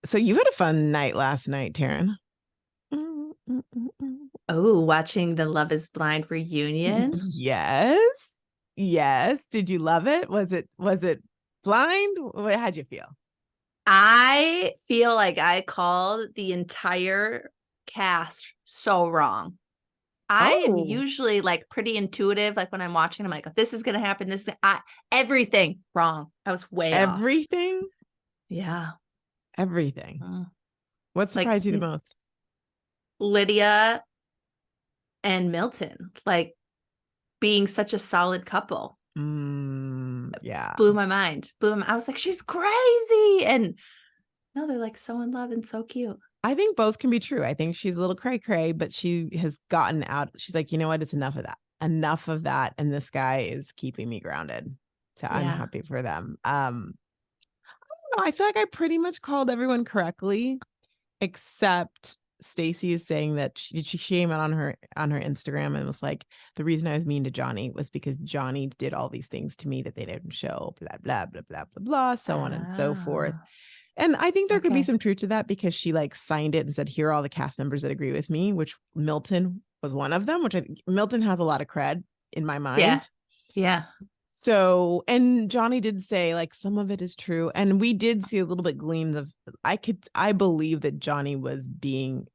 So you had a fun night last night, Taryn. Oh, watching the Love is Blind reunion. Yes. Yes. Did you love it? Was it blind? How'd you feel? I feel like I called the entire cast so wrong. I am Oh, usually like pretty intuitive. Like when I'm watching, I'm like, oh, this is going to happen. Everything wrong. I was way off. everything? Yeah. Everything. Mm. What Like surprised you the most? Lydia and Milton, like being such a solid couple, Yeah. blew my mind. I was like, she's crazy. And no, they're like so in love and so cute. I think both can be true. I think she's a little cray cray, but she has gotten out. She's like, you know what? It's enough of that. Enough of that. And this guy is keeping me grounded. So I'm Yeah. happy for them. I feel like I pretty much called everyone correctly, except Stacy is saying that she came out on her Instagram and was like, the reason I was mean to Johnny was because Johnny did all these things to me that they didn't show, blah blah blah blah blah blah, so on and so forth. Ah, And I think there could be okay. some truth to that because she like signed it and said, here are all the cast members that agree with me, which Milton was one of them, which I think Milton has a lot of cred in my Yeah. mind. Yeah. So, and Johnny did say like some of it is true. And we did see a little bit gleams of, I believe that Johnny was being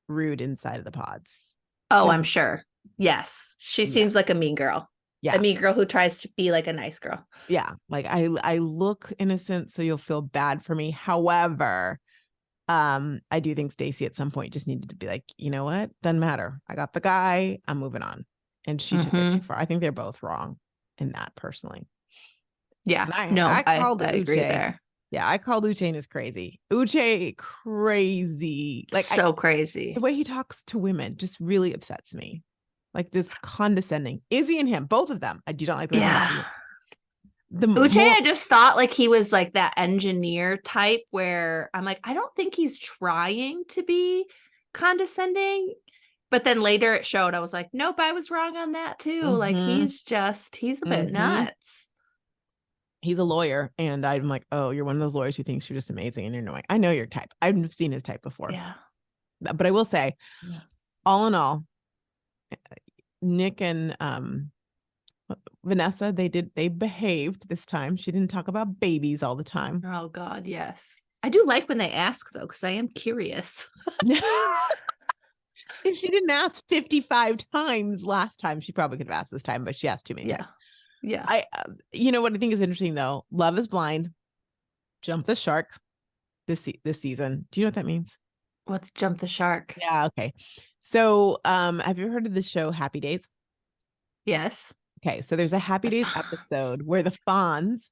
rude inside of the pods. Oh, I'm Because, sure. Yes. She yeah, seems like a mean girl. A yeah, mean girl who tries to be like a nice girl. yeah. Like I look innocent, so you'll feel bad for me. However, I do think Stacy at some point just needed to be like, you know what? Doesn't matter. I got the guy. I'm moving on. And she took it too Mm-hmm. far. I think they're both wrong in that personally. Yeah. And No, I I called agree Uche. there. Yeah, I called Uche is crazy. Uche crazy. So The crazy. way he talks to women just really upsets me. Like this condescending. Izzy and him, both of them. I do not like the way they talk Yeah. to you. The Uche, more I just thought like he was like that engineer type where I'm like, I don't think he's trying to be condescending. But then later it showed, I was like, nope, I was wrong on that too. Like mm-hmm, he's a bit mm-hmm. nuts. He's a lawyer, and I'm like, oh, you're one of those lawyers who thinks you're just amazing, and you're annoying. I know your type. I've seen his type before, Yeah. but I will say, Yeah. all in all, Nick and Vanessa, they behaved this time. She didn't talk about babies all the time. Oh God, yes. I do like when they ask though, because I am curious. If she didn't ask 55 times last time, she probably could have asked this time, but she asked too many Yeah. times. Yeah. You know what I think is interesting though? Love is Blind, Jump the Shark this season. Do you know what that means? Let's jump the shark. Yeah, okay. So, have you heard of the show Happy Days? Yes. Okay, so there's a Happy The Days fonts. episode where the Fonz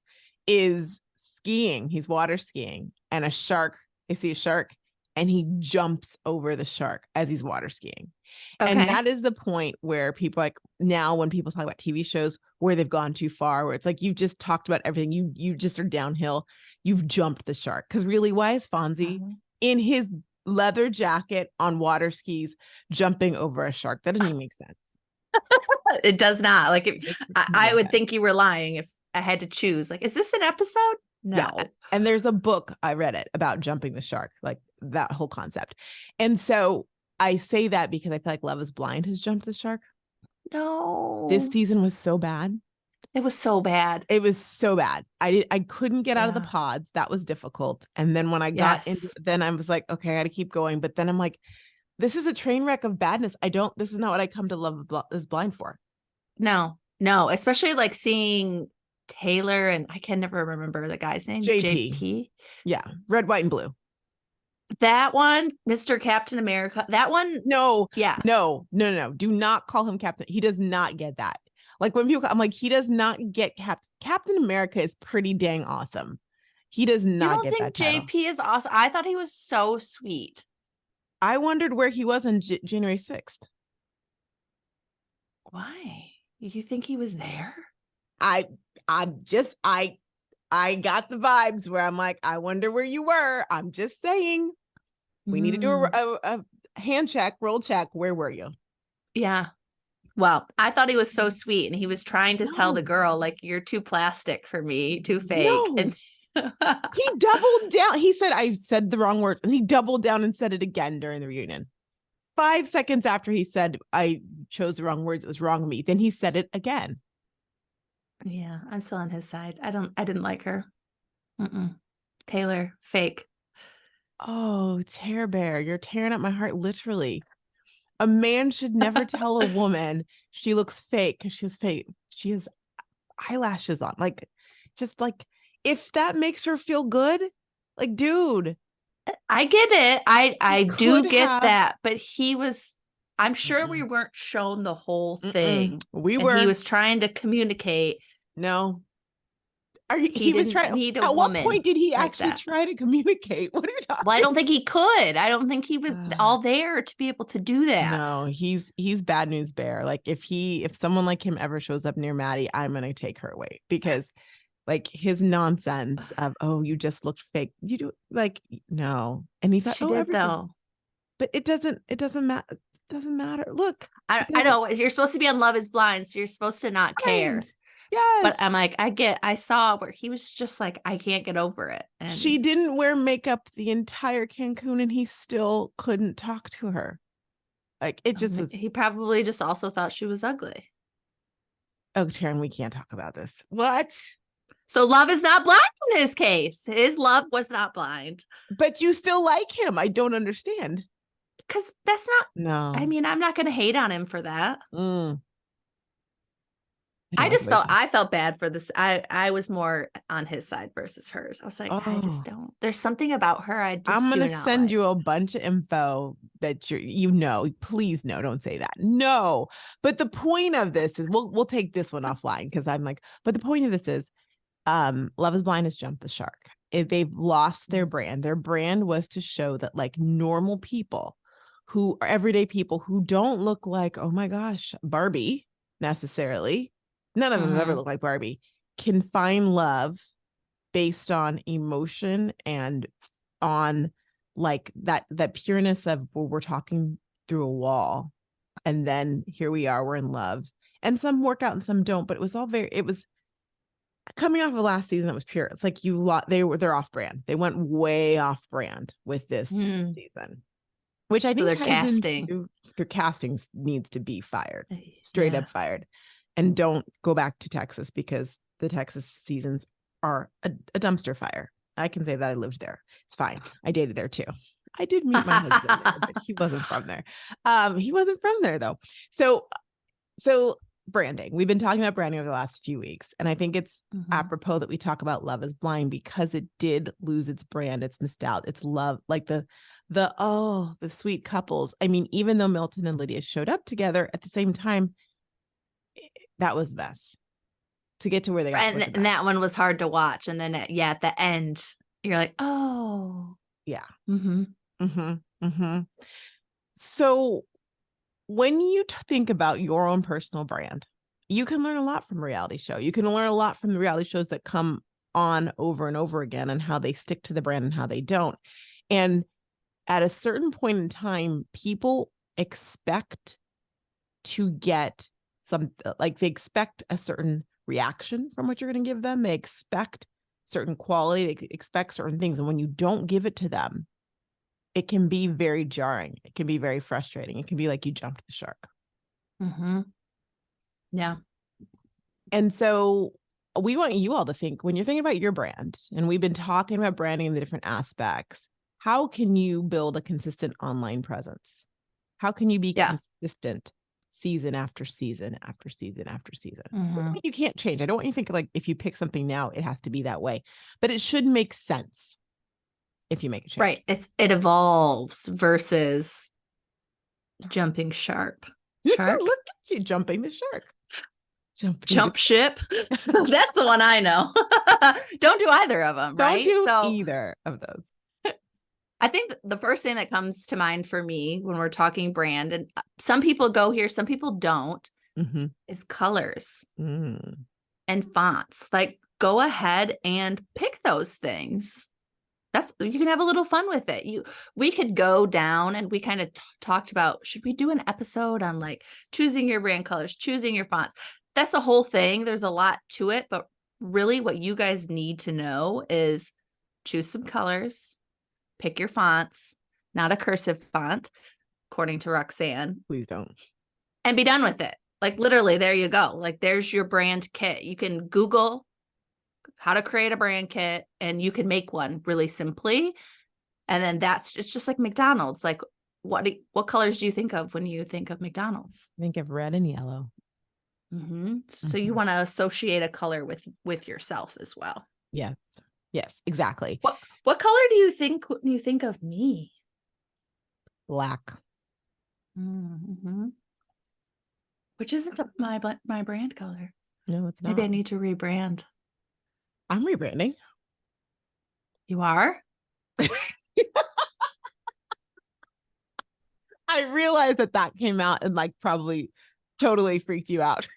is skiing. He's water skiing, and a shark. They see a shark, and he jumps over the shark as he's water skiing. And Okay. that is the point where people like now when people talk about TV shows where they've gone too far, where it's like you've just talked about everything. You just are downhill. You've jumped the shark. Because really, why is Fonzie in his leather jacket on water skis jumping over a shark? That doesn't even make sense. It does not. Like if, Makes I no would sense. think you were lying if I had to choose. Like, is this an episode? Yeah. No. And there's a book, I read it about jumping the shark, like that whole concept. And so I say that because I feel like Love is Blind has jumped the shark. This No. season was so bad. It was so bad. It was so bad. I couldn't get out of the Yeah. pods. That was difficult. And then when I got into Yes. then I was like, okay, I got to keep going. But then I'm like, this is a train wreck of badness. This is not what I come to Love is Blind for. No. No. Especially like seeing Taylor and I can never remember the guy's name. JP. JP. Yeah. Red, white, and blue. That one, Mr. Captain America. That one, No, yeah. no. Do not call him Captain. He does not get that. Like when people, I'm like, he does not get Captain America is pretty dang awesome. He does You not don't get think that title. JP is awesome? I thought he was so sweet. I wondered where he was on January 6th. Why? You think he was there? I I'm just I got the vibes where I'm like, I wonder where you were. I'm just saying we need to do Mm. a hand check, roll check. Where were you? Yeah. Well, I thought he was so sweet and he was trying to tell the No, girl, like, you're too plastic for me, too fake. And no. He doubled down. He said, I said the wrong words. And he doubled down and said it again during the reunion. 5 seconds after he said, I chose the wrong words, it was wrong of me. Then he said it again. Yeah, I'm still on his side. I didn't like her. Taylor, fake. Oh, Tear Bear, you're tearing up my heart, literally. A man should never tell a woman she looks fake because she's fake. She has eyelashes on. Like, just like, if that makes her feel good, like, dude. I get it. I do get have... that. But he was, I'm sure we weren't shown the whole thing. We and were. He was trying to communicate. No. He was didn't trying. need a At what woman point did he like actually that. try to communicate? What are you talking? Well, I don't think he could. I don't think he was all there to be able to do that. No, he's bad news bear. Like, if someone like him ever shows up near Maddie, I'm gonna take her away, because like his nonsense of, oh, you just looked fake. You do, like, no. And he thought, She oh, did everything. though. But it doesn't matter. It doesn't matter. Look, I know you're supposed to be on Love is Blind, so you're supposed to not care. Yes. But I'm like, I saw where he was just like, I can't get over it. And she didn't wear makeup the entire Cancun and he still couldn't talk to her. Like, it just was. He probably just also thought she was ugly. Oh, Taryn, we can't talk about this. What? So love is not blind in his case. His love was not blind. But you still like him. I don't understand. Because that's not. No. I mean, I'm not going to hate on him for that. I felt bad for this. I was more on his side versus hers. I was like, I just don't. There's something about her. I'm gonna send you a bunch of info that please no, don't say that. No. But the point of this is, we'll take this one offline, because I'm like, but the point of this is, Love is Blind has jumped the shark. They've lost their brand. Their brand was to show that, like, normal people who are everyday people who don't look like, oh my gosh, Barbie necessarily. None of them ever look like Barbie, can find love based on emotion and on, like, that pureness of, where we're talking through a wall. And then here we are, we're in love. And some work out and some don't, but it was coming off of last season that was pure. It's like they're off brand. They went way off brand with this season, which I think their casting. Their casting needs to be fired, straight up fired. And don't go back to Texas, because the Texas seasons are a dumpster fire. I can say that. I lived there. It's fine. I dated there too. I did meet my husband there, but he wasn't from there. He wasn't from there though. So branding. We've been talking about branding over the last few weeks, and I think it's apropos that we talk about Love is Blind, because it did lose its brand, its nostalgia, its love, like the sweet couples. I mean, even though Milton and Lydia showed up together at the same time, that was mess to get to where they got. And that one was hard to watch. And then at the end, you're like, oh yeah. So when you think about your own personal brand, you can learn a lot from a reality show. You can learn a lot from the reality shows that come on over and over again, and how they stick to the brand and how they don't. And at a certain point in time, people expect to get they expect a certain reaction from what you're going to give them. They expect certain quality. They expect certain things. And when you don't give it to them, it can be very jarring. It can be very frustrating. It can be like you jumped the shark. Yeah. And so we want you all to think, when you're thinking about your brand, and we've been talking about branding in the different aspects, how can you build a consistent online presence? How can you be consistent season after season after season after season? Doesn't mean you can't change. I don't want you to think, like, if you pick something now, it has to be that way, but it should make sense if you make a change. Right. It evolves versus jumping sharp. Shark? Look at you jumping the shark. Jump ship. That's the one I know. Don't do either of them, right? Don't do either of those. I think the first thing that comes to mind for me when we're talking brand, and some people go here, some people don't, is colors and fonts. Like, go ahead and pick those things. You can have a little fun with it. We could go down, and we kind of talked about, should we do an episode on, like, choosing your brand colors, choosing your fonts? That's a whole thing. There's a lot to it, but really what you guys need to know is choose some colors, pick your fonts, not a cursive font, according to Roxanne, Please don't. and be done with it. Like literally, there you go. Like there's your brand kit. You can Google how to create a brand kit and you can make one really simply. And then it's just like McDonald's. Like what colors do you think of when you think of McDonald's? Think of red and yellow. So you want to associate a color with yourself as well. Yes. Yes, exactly. What color do you think when you think of me? Black. Which isn't my brand color. No, it's not. Maybe I need to rebrand. I'm rebranding. You are? I realized that came out and like probably totally freaked you out.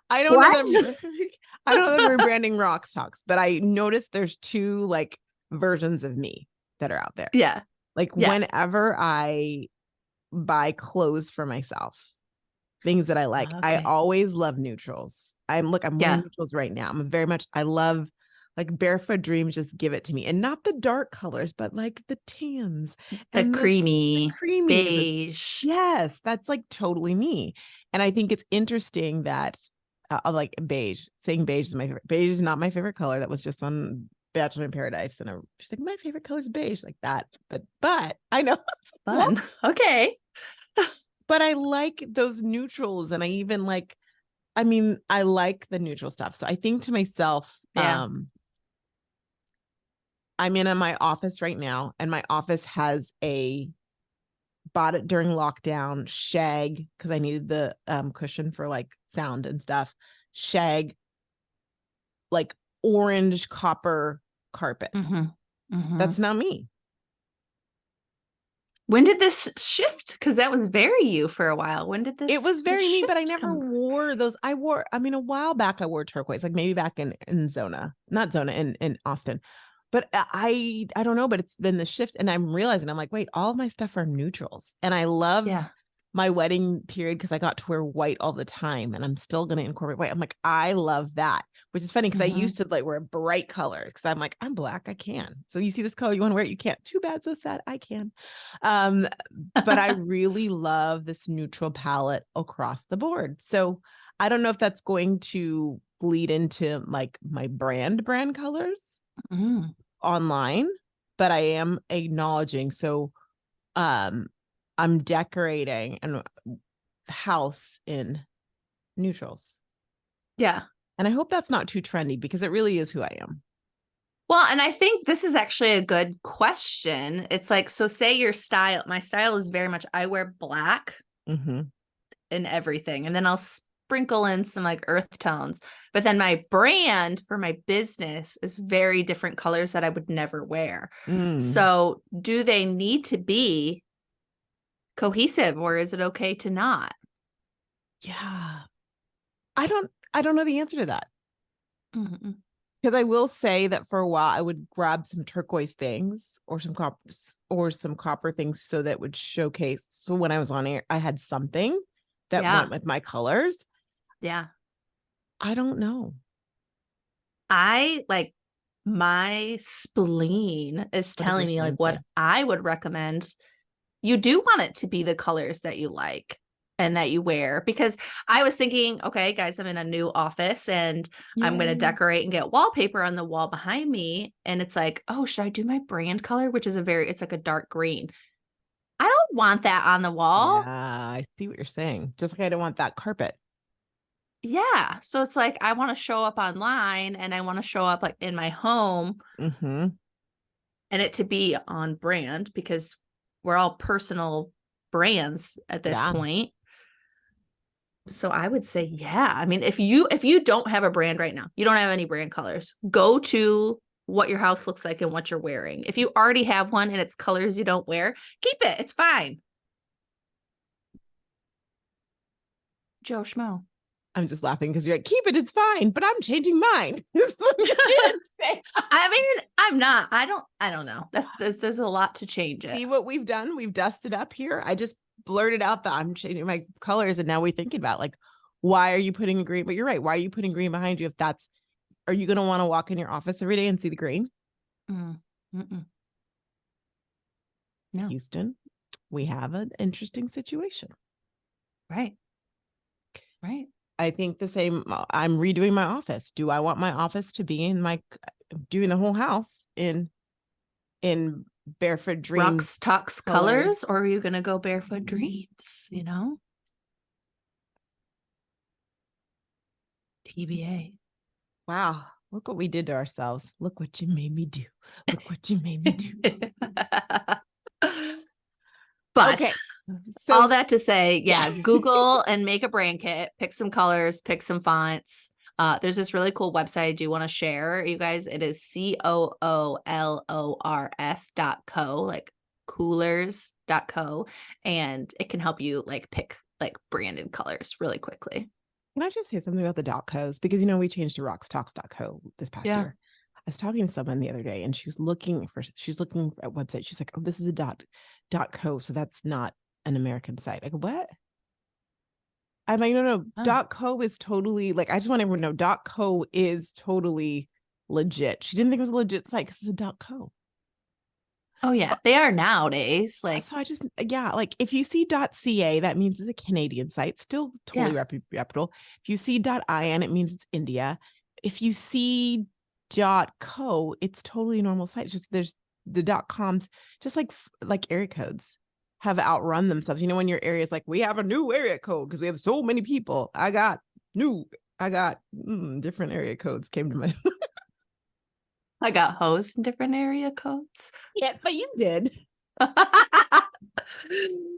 I don't know that I'm rebranding RoxTalks, but I noticed there's two like versions of me that are out there. Yeah. Like whenever I buy clothes for myself, things that I like, I always love neutrals. I'm wearing neutrals right now. I love like Barefoot Dreams, just give it to me. And not the dark colors, but like the tans and the creamy beige. Yes, that's like totally me. And I think it's interesting that like beige, saying beige is my favorite. Beige is not my favorite color. That was just on Bachelor in Paradise. And she's like, my favorite color is beige, like that. But I know. Fun. Okay. But I like those neutrals. And I even like, I like the neutral stuff. So I think to myself, I'm in my office right now, and my office has bought it during lockdown, shag, because I needed the cushion for like sound and stuff. Shag, like orange copper carpet. That's not me. When did this shift? Because that was very you for a while. When did this? It was very me, but I never wore those. A while back I wore turquoise, like maybe back in in Austin. But I don't know, but it's been the shift, and I'm realizing, I'm like, wait, all of my stuff are neutrals. And I love my wedding period because I got to wear white all the time, and I'm still going to incorporate white. I'm like, I love that, which is funny because I used to like wear bright colors because I'm like, I'm black, I can. So you see this color, you want to wear it, you can't. Too bad, so sad, I can. But I really love this neutral palette across the board. So I don't know if that's going to bleed into like my brand colors online, but I am acknowledging. So I'm decorating and house in neutrals. Yeah. And I hope that's not too trendy because it really is who I am. Well, and I think this is actually a good question. It's like, so say my style is very much, I wear black in everything. And then I'll sprinkle in some like earth tones, but then my brand for my business is very different colors that I would never wear. So do they need to be cohesive, or is it okay to not? Yeah. I don't know the answer to that. Because I will say that for a while I would grab some turquoise things or some copper things so that would showcase. So when I was on air, I had something that went with my colors. Yeah. I don't know. My spleen is telling me like what I would recommend. You do want it to be the colors that you like and that you wear, because I was thinking, okay, guys, I'm in a new office and I'm going to decorate and get wallpaper on the wall behind me. And it's like, oh, should I do my brand color, which is it's like a dark green. I don't want that on the wall. Yeah, I see what you're saying. Just like I don't want that carpet. Yeah. So it's like, I want to show up online and I want to show up like in my home and it to be on brand, because we're all personal brands at this point. So I would say, I mean, if you don't have a brand right now, you don't have any brand colors, go to what your house looks like and what you're wearing. If you already have one and it's colors you don't wear, keep it. It's fine. Joe Schmo. I'm just laughing because you're like, keep it, it's fine, but I'm changing mine. That's what you did say. I mean, I'm not. I don't know. There's a lot to change it. See what we've done? We've dusted up here. I just blurted out that I'm changing my colors, and now we're thinking about like, why are you putting green? But you're right. Why are you putting green behind you if that's Are you going to want to walk in your office every day and see the green? Mm-mm. No. Houston, we have an interesting situation. Right. Right. I think the same. I'm redoing my office. Do I want my office to be in my doing the whole house in Barefoot Dreams RoxTalks colors, or are you gonna go Barefoot Dreams? You know, TBA. Wow, look what we did to ourselves. Look what you made me do. Look what you made me do. But okay, so all that to say, yeah, Google and make a brand kit, pick some colors, pick some fonts. There's this really cool website I do want to share, you guys. It is coolors.co, like coolers.co, and it can help you like pick like branded colors really quickly. Can I just say something about the .co's? Because, we changed to RoxTalks.co this past year. I was talking to someone the other day and she's looking at website. She's like, oh, this is a .co. So that's not an American site. I go, what? I'm like, no. .co is totally like, I just want everyone to know .co is totally legit. She didn't think it was a legit site because it's a .co. Oh yeah, they are nowadays. Like, so I just, like if you see .ca, that means it's a Canadian site, still totally reputable. If you see .in, it means it's India. If you see .co, it's totally a normal site. It's just there's the .coms, just like area codes have outrun themselves. When your area is like, we have a new area code because we have so many people. I got different area codes came to my I got hosed in different area codes. Yeah, but you did.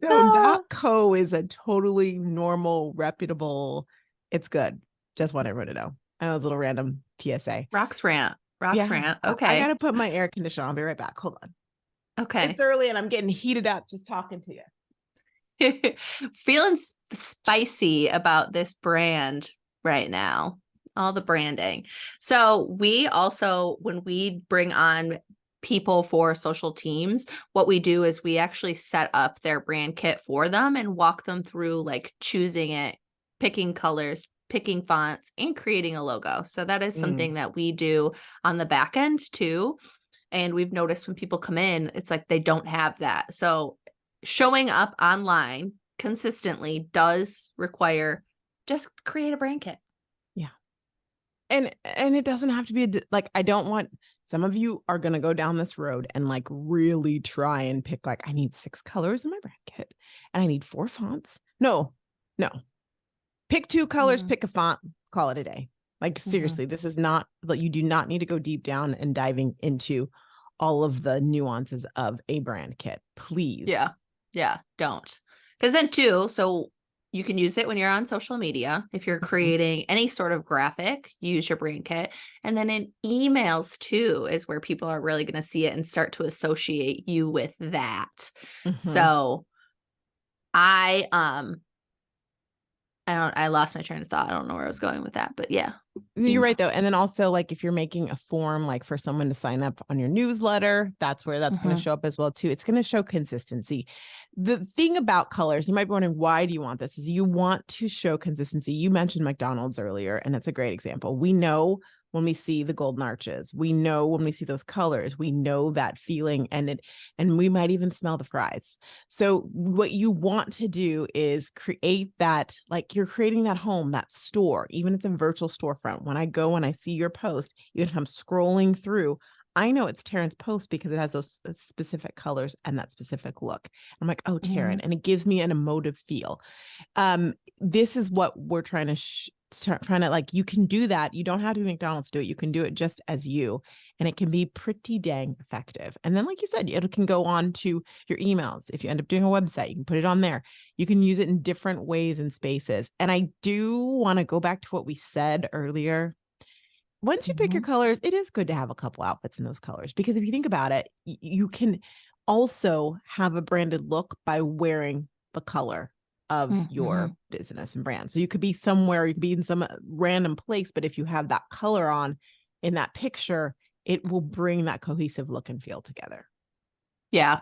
So .co is a totally normal, reputable. It's good. Just want everyone to know. I know it's a little random PSA. Rox rant. Okay. I gotta put my air conditioner on. I'll be right back. Hold on. Okay. It's early and I'm getting heated up just talking to you. Feeling spicy about this brand right now. All the branding. So we also, when we bring on people for social teams, what we do is we actually set up their brand kit for them and walk them through like choosing it, picking colors, picking fonts, and creating a logo. So that is something that we do on the back end too. And we've noticed when people come in, it's like they don't have that. So showing up online consistently does require just create a brand kit. Yeah. And it doesn't have to be like, I don't want, some of you are going to go down this road and like really try and pick like, I need 6 colors in my brand kit and I need 4 fonts. No. Pick 2 colors, pick a font, call it a day. Like seriously, this is not, you do not need to go deep down and diving into all of the nuances of a brand kit, please. Yeah, don't. Because then too, so you can use it when you're on social media. If you're creating any sort of graphic, use your brand kit. And then in emails too is where people are really going to see it and start to associate you with that. So I lost my train of thought. I don't know where I was going with that, but yeah. You're right though. And then also like if you're making a form like for someone to sign up on your newsletter, that's where that's going to show up as well too. It's going to show consistency. The thing about colors, you might be wondering, why do you want this? Is you want to show consistency. You mentioned McDonald's earlier, and it's a great example. We know when we see the golden arches, we know when we see those colors, we know that feeling, and we might even smell the fries. So what you want to do is create that, like you're creating that home, that store, even if it's a virtual storefront. When I go and I see your post, even if I'm scrolling through, I know it's Taryn's post because it has those specific colors and that specific look. I'm like, oh, Taryn, and it gives me an emotive feel. This is what we're trying to like, you can do that. You don't have to be McDonald's to do it. You can do it just as you, and it can be pretty dang effective. And then, like you said, it can go on to your emails. If you end up doing a website, you can put it on there. You can use it in different ways and spaces. And I do want to go back to what we said earlier. Once you pick your colors, it is good to have a couple outfits in those colors, because if you think about it, you can also have a branded look by wearing the color of your business and brand. So you could be somewhere, you could be in some random place, but if you have that color on in that picture, it will bring that cohesive look and feel together. Yeah.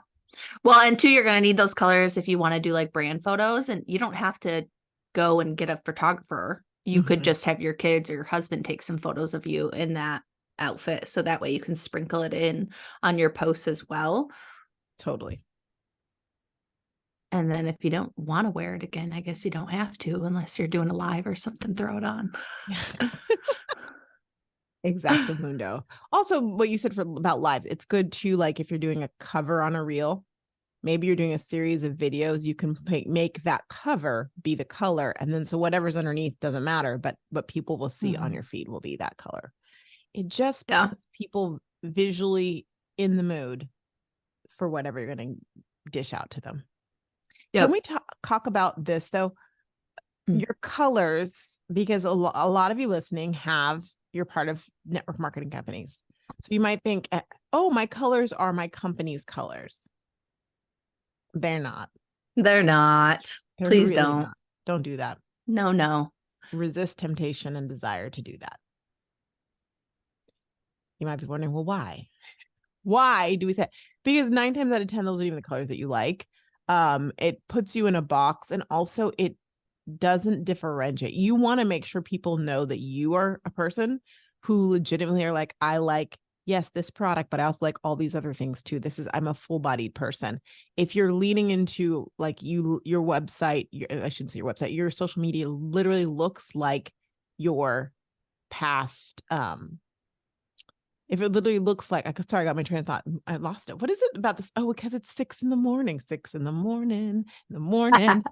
Well, and two, you're going to need those colors if you want to do like brand photos, and you don't have to go and get a photographer you could just have your kids or your husband take some photos of you in that outfit. So that way you can sprinkle it in on your posts as well. Totally. And then if you don't want to wear it again, I guess you don't have to unless you're doing a live or something, throw it on. Yeah. Exactly, Mundo. Also, what you said about lives, it's good too, like if you're doing a cover on a reel, maybe you're doing a series of videos, you can make that cover be the color. And then so whatever's underneath doesn't matter, but what people will see on your feed will be that color. It just puts people visually in the mood for whatever you're going to dish out to them. Can we talk about this though? Your colors, because a lot of you listening you're part of network marketing companies. So you might think, oh, my colors are my company's colors. They're not. They're not. They're Please really don't. Not. Don't do that. No. Resist temptation and desire to do that. You might be wondering, well, why? Why do we say? Because 9 times out of 10, those are even the colors that you like. It puts you in a box, and also it doesn't differentiate. You want to make sure people know that you are a person who legitimately are like, I like, yes, this product, but I also like all these other things too. I'm a full-bodied person. If you're leaning into like your website, I shouldn't say your website, your social media literally looks like your past, if it literally looks like, sorry, I got my train of thought. I lost it. What is it about this? Oh, because it's 6 a.m. 6 a.m.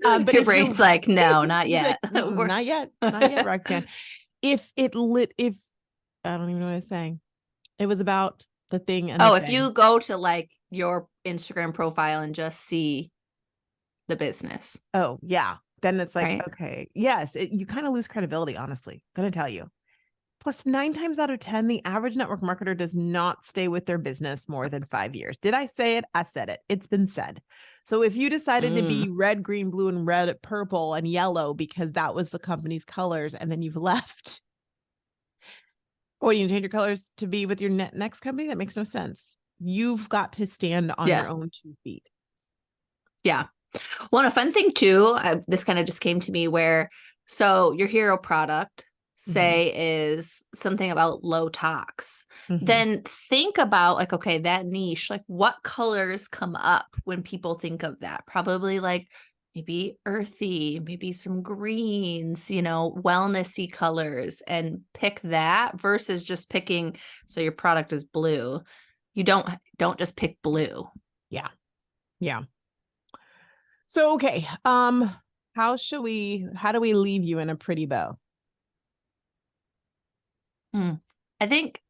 But your brain's like, no, not yet. Like, not yet, Roxanne. If I don't even know what I was saying. It was about the thing. And if you go to like your Instagram profile and just see the business. Oh yeah. Then it's like, right? Okay, yes, you kind of lose credibility, honestly. Gonna tell you. Plus 9 times out of 10, the average network marketer does not stay with their business more than 5 years. Did I say it? I said it. It's been said. So if you decided to be red, green, blue, and red, purple, and yellow because that was the company's colors, and then you've left, or you change your colors to be with your next company, that makes no sense. You've got to stand on your own 2 feet. Yeah. Well, a fun thing too, this kind of just came to me where, so your hero product, say, is something about low tox, then think about like, okay, that niche, like what colors come up when people think of that? Probably like maybe earthy, maybe some greens, wellnessy colors, and pick that versus just picking. So your product is blue. You don't just pick blue. Yeah. So, okay. How do we leave you in a pretty bow? I think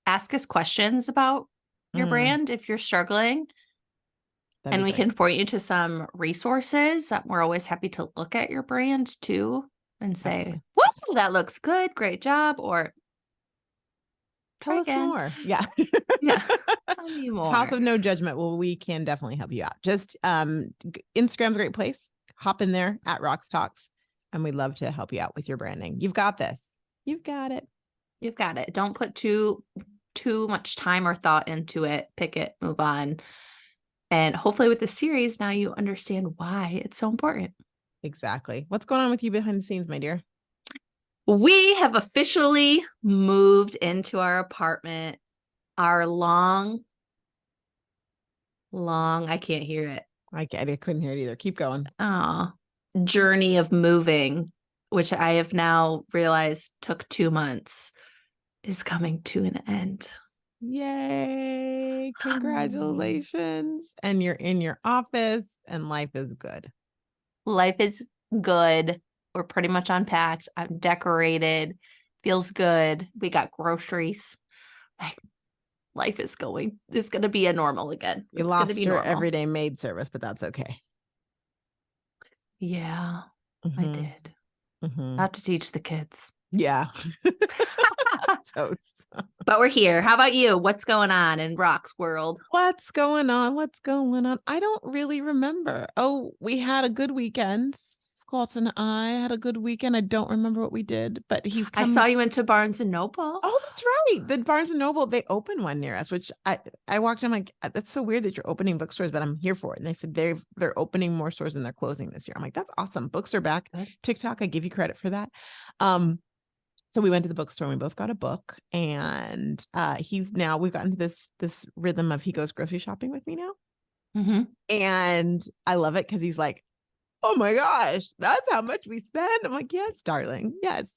ask us questions about your brand if you're struggling. And we can point you to some resources. We're always happy to look at your brand too and say, whoa, that looks good. Great job. Or tell us more. Yeah. Tell me more. House of No Judgment. Well, we can definitely help you out. Just Instagram's a great place. Hop in there at RoxTalks, and we'd love to help you out with your branding. You've got this. You've got it. You've got it. Don't put too much time or thought into it. Pick it, move on. And hopefully with the series, now you understand why it's so important. Exactly. What's going on with you behind the scenes, my dear? We have officially moved into our apartment. Our long, I can't hear it. I couldn't hear it either. Keep going. Journey of moving, which I have now realized took 2 months, is coming to an end. Yay. Congratulations. And you're in your office and life is good. Life is good. We're pretty much unpacked. I'm decorated. Feels good. We got groceries. Life is going. It's going to be a normal again. You lost your everyday maid service, but that's okay. Yeah, I did. Not to teach the kids. Yeah. Totes. But we're here. How about you? What's going on in Rox world? What's going on? I don't really remember. Oh, we had a good weekend. Klaus and I had a good weekend. I don't remember what we did, but he's I come. saw you went to Barnes and Noble. Oh, that's right. The Barnes and Noble, they opened one near us, which I walked in, I'm like, that's so weird that you're opening bookstores, but I'm here for it. And they said they're opening more stores than they're closing this year. I'm like, that's awesome. Books are back. TikTok, I give you credit for that. So we went to the bookstore and we both got a book, and we've gotten to this rhythm of he goes grocery shopping with me now. Mm-hmm. And I love it because he's like, oh my gosh, that's how much we spend. I'm like, yes, darling. Yes.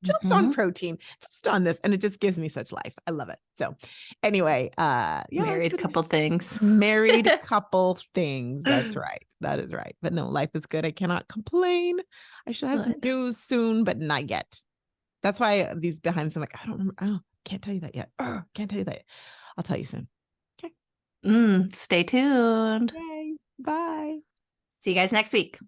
Just on protein, just on this. And it just gives me such life. I love it. So anyway, Married couple things. Married couple things. That's right. That is right. But no, life is good. I cannot complain. I should have some news soon, but not yet. That's why these behind some, like, I don't remember. Oh, can't tell you that yet. Oh, can't tell you that. I'll tell you soon. Okay. Stay tuned. Yay. Bye. See you guys next week.